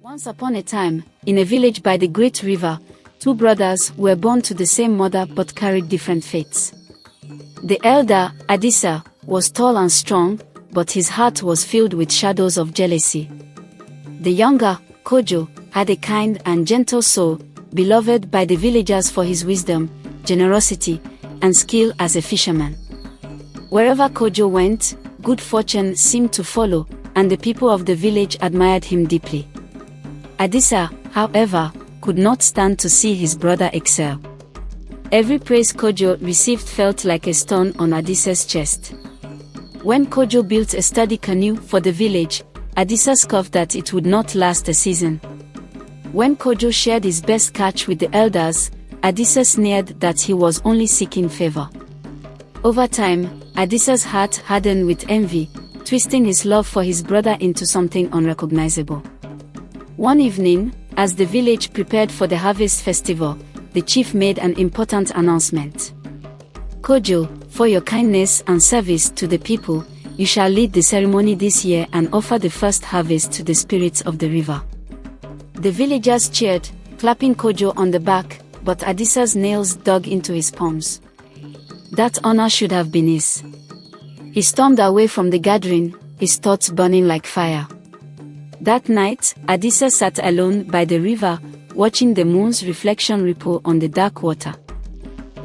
Once upon a time, in a village by the great river, two brothers were born to the same mother but carried different fates. The elder, Adisa, was tall and strong, but his heart was filled with shadows of jealousy. The younger, Kojo, had a kind and gentle soul, beloved by the villagers for his wisdom, generosity, and skill as a fisherman. Wherever Kojo went, good fortune seemed to follow, and the people of the village admired him deeply. Adisa, however, could not stand to see his brother excel. Every praise Kojo received felt like a stone on Adisa's chest. When Kojo built a sturdy canoe for the village, Adisa scoffed that it would not last a season. When Kojo shared his best catch with the elders, Adisa sneered that he was only seeking favor. Over time, Adisa's heart hardened with envy, twisting his love for his brother into something unrecognizable. One evening, as the village prepared for the harvest festival, the chief made an important announcement. Kojo, for your kindness and service to the people, you shall lead the ceremony this year and offer the first harvest to the spirits of the river. The villagers cheered, clapping Kojo on the back, but Adisa's nails dug into his palms. That honor should have been his. He stormed away from the gathering, his thoughts burning like fire. That night, Adisa sat alone by the river, watching the moon's reflection ripple on the dark water.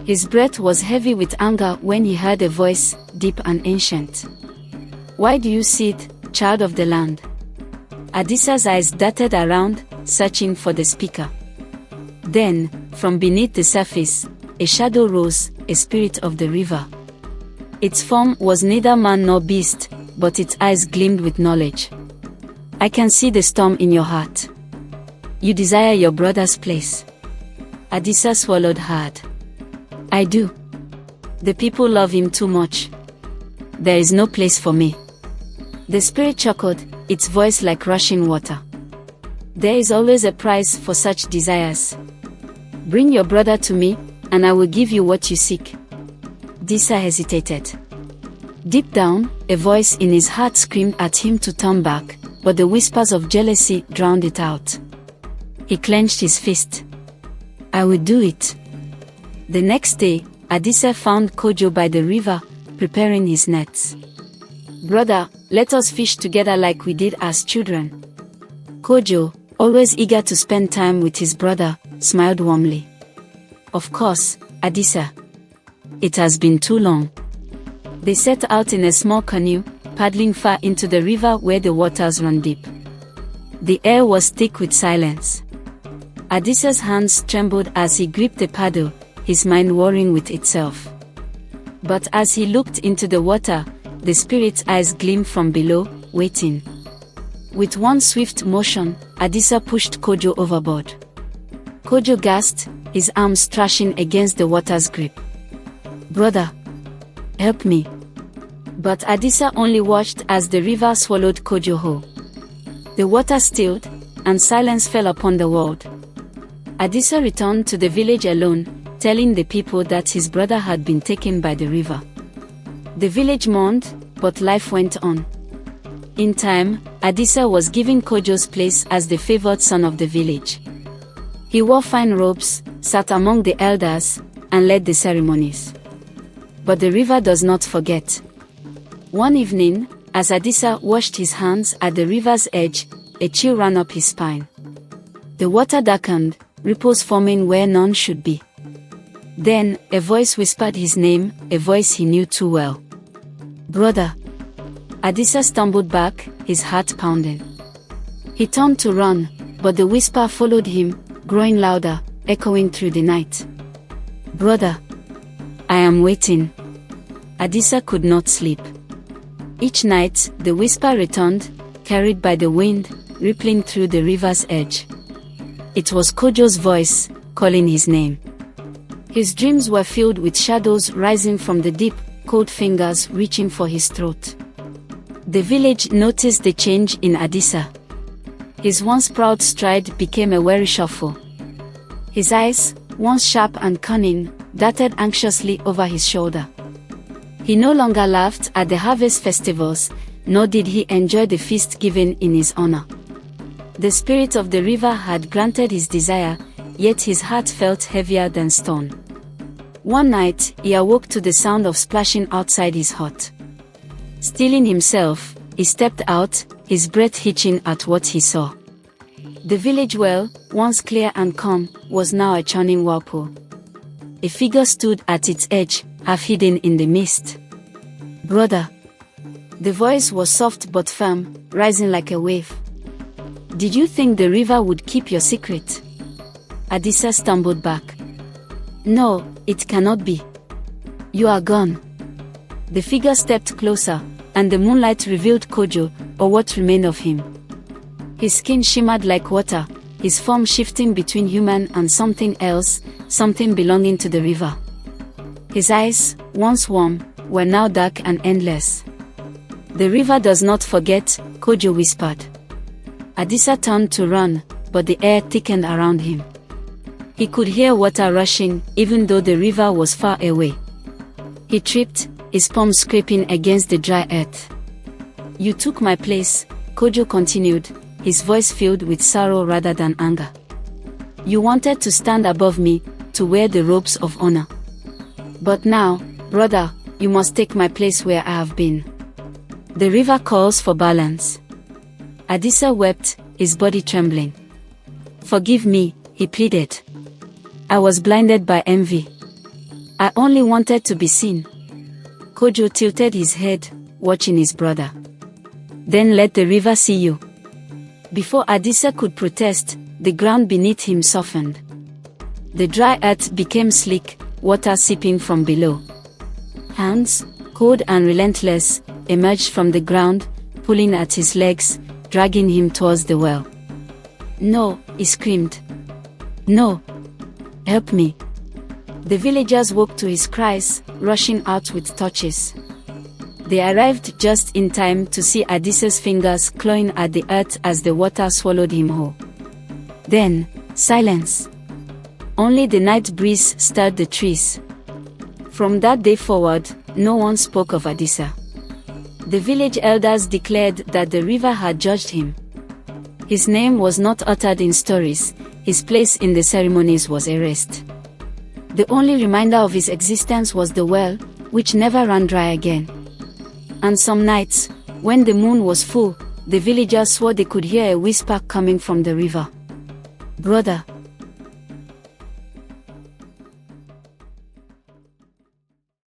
His breath was heavy with anger when he heard a voice, deep and ancient. "Why do you sit, child of the land?" Adisa's eyes darted around, searching for the speaker. Then, from beneath the surface, a shadow rose, a spirit of the river. Its form was neither man nor beast, but its eyes gleamed with knowledge. "I can see the storm in your heart. You desire your brother's place." Adisa swallowed hard. "I do. The people love him too much. There is no place for me." The spirit chuckled, its voice like rushing water. "There is always a price for such desires. Bring your brother to me, and I will give you what you seek." Adisa hesitated. Deep down, a voice in his heart screamed at him to turn back, but the whispers of jealousy drowned it out. He clenched his fist. "I will do it." The next day, Adisa found Kojo by the river, preparing his nets. "Brother, let us fish together like we did as children." Kojo, always eager to spend time with his brother, smiled warmly. "Of course, Adisa. It has been too long." They set out in a small canoe, paddling far into the river where the waters run deep. The air was thick with silence. Adisa's hands trembled as he gripped the paddle, his mind warring with itself. But as he looked into the water, the spirit's eyes gleamed from below, waiting. With one swift motion, Adisa pushed Kojo overboard. Kojo gasped, his arms thrashing against the water's grip. "Brother, help me." But Adisa only watched as the river swallowed Kojo whole. The water stilled, and silence fell upon the world. Adisa returned to the village alone, telling the people that his brother had been taken by the river. The village mourned, but life went on. In time, Adisa was given Kojo's place as the favored son of the village. He wore fine robes, sat among the elders, and led the ceremonies. But the river does not forget. One evening, as Adisa washed his hands at the river's edge, a chill ran up his spine. The water darkened, ripples forming where none should be. Then, a voice whispered his name, a voice he knew too well. "Brother." Adisa stumbled back, his heart pounding. He turned to run, but the whisper followed him, growing louder, echoing through the night. "Brother, I am waiting." Adisa could not sleep. Each night, the whisper returned, carried by the wind, rippling through the river's edge. It was Kojo's voice, calling his name. His dreams were filled with shadows rising from the deep, cold fingers reaching for his throat. The village noticed the change in Adisa. His once proud stride became a wary shuffle. His eyes, once sharp and cunning, darted anxiously over his shoulder. He no longer laughed at the harvest festivals, nor did he enjoy the feast given in his honor. The spirit of the river had granted his desire, yet his heart felt heavier than stone. One night, he awoke to the sound of splashing outside his hut. Steeling himself, he stepped out, his breath hitching at what he saw. The village well, once clear and calm, was now a churning whirlpool. A figure stood at its edge, half hidden in the mist. "Brother." The voice was soft but firm, rising like a wave. "Did you think the river would keep your secret?" Adisa stumbled back. "No, it cannot be. You are gone." The figure stepped closer, and the moonlight revealed Kojo, or what remained of him. His skin shimmered like water, his form shifting between human and something else, something belonging to the river. His eyes, once warm, were now dark and endless. "The river does not forget," Kojo whispered. Adisa turned to run, but the air thickened around him. He could hear water rushing, even though the river was far away. He tripped, his palms scraping against the dry earth. "You took my place," Kojo continued, his voice filled with sorrow rather than anger. "You wanted to stand above me, to wear the robes of honor. But now, brother, you must take my place where I have been. The river calls for balance." Adisa wept, his body trembling. "Forgive me," he pleaded. "I was blinded by envy. I only wanted to be seen." Kojo tilted his head, watching his brother. "Then let the river see you." Before Adisa could protest, the ground beneath him softened. The dry earth became slick, water seeping from below. Hands, cold and relentless, emerged from the ground, pulling at his legs, dragging him towards the well. "No," he screamed. "No! Help me!" The villagers woke to his cries, rushing out with torches. They arrived just in time to see Adisa's fingers clawing at the earth as the water swallowed him whole. Then, silence. Only the night breeze stirred the trees. From that day forward, no one spoke of Adisa. The village elders declared that the river had judged him. His name was not uttered in stories, his place in the ceremonies was erased. The only reminder of his existence was the well, which never ran dry again. And some nights, when the moon was full, the villagers swore they could hear a whisper coming from the river. "Brother,